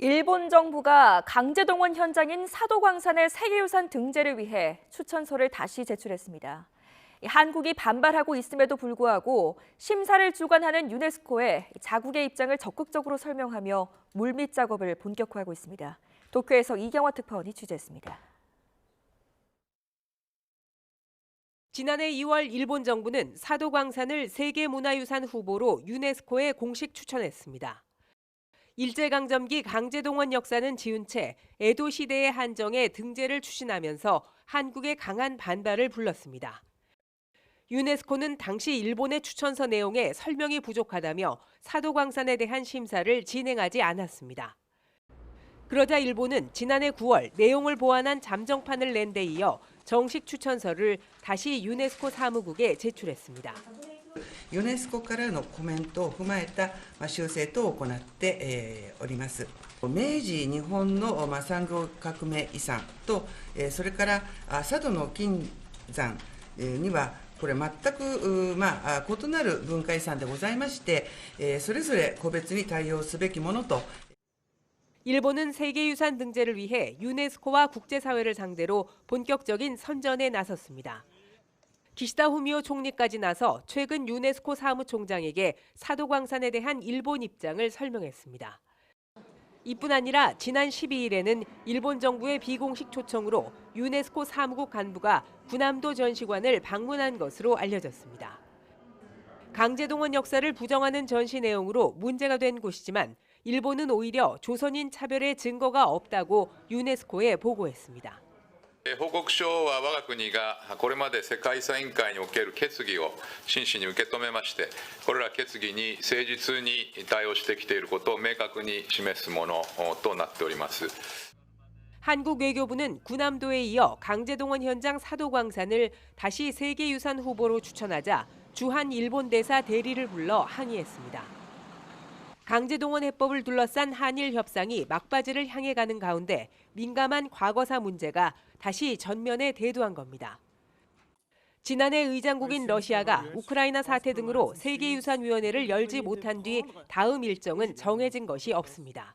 일본 정부가 강제동원 현장인 사도광산의 세계유산 등재를 위해 추천서를 다시 제출했습니다. 한국이 반발하고 있음에도 불구하고 심사를 주관하는 유네스코에 자국의 입장을 적극적으로 설명하며 물밑 작업을 본격화하고 있습니다. 도쿄에서 이경화 특파원이 취재했습니다. 지난해 2월 일본 정부는 사도광산을 세계문화유산 후보로 유네스코에 공식 추천했습니다. 일제강점기 강제동원 역사는 지운 채 에도 시대의 한정에 등재를 추진하면서 한국의 강한 반발을 불렀습니다. 유네스코는 당시 일본의 추천서 내용에 설명이 부족하다며 사도광산에 대한 심사를 진행하지 않았습니다. 그러자 일본은 지난해 9월 내용을 보완한 잠정판을 낸 데 이어 정식 추천서를 다시 유네스코 사무국에 제출했습니다. ユネスコからのコメントを踏まえた修正等を行っております。明治日本の産業革命遺産と、それから佐渡の金山にはこれ全く異なる文化遺産でございまして、それぞれ個別に対応すべきものと。 일본은 세계유산 등재를 위해 유네스코와 국제사회를 상대로 본격적인 선전에 나섰습니다. 기시다 후미오 총리까지 나서 최근 유네스코 사무총장에게 사도광산에 대한 일본 입장을 설명했습니다. 이뿐 아니라 지난 12일에는 일본 정부의 비공식 초청으로 유네스코 사무국 간부가 군함도 전시관을 방문한 것으로 알려졌습니다. 강제동원 역사를 부정하는 전시 내용으로 문제가 된 곳이지만 일본은 오히려 조선인 차별의 증거가 없다고 유네스코에 보고했습니다. 報告書は我が国がこれまで世界遺産委員会における決議を真摯に受け止めまして、これら決議に誠実に対応してきていることを明確に示すものとなっております。 한국 외교부는 군함도에 이어 강제동원 현장 사도광산을 다시 세계유산 후보로 추천하자 주한 일본 대사 대리를 불러 항의했습니다. 강제동원 해법을 둘러싼 한일 협상이 막바지를 향해 가는 가운데 민감한 과거사 문제가 다시 전면에 대두한 겁니다. 지난해 의장국인 러시아가 우크라이나 사태 등으로 세계유산위원회를 열지 못한 뒤 다음 일정은 정해진 것이 없습니다.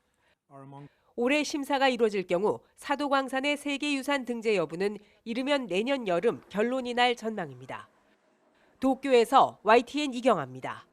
올해 심사가 이루어질 경우 사도광산의 세계유산 등재 여부는 이르면 내년 여름 결론이 날 전망입니다. 도쿄에서 YTN 이경아입니다.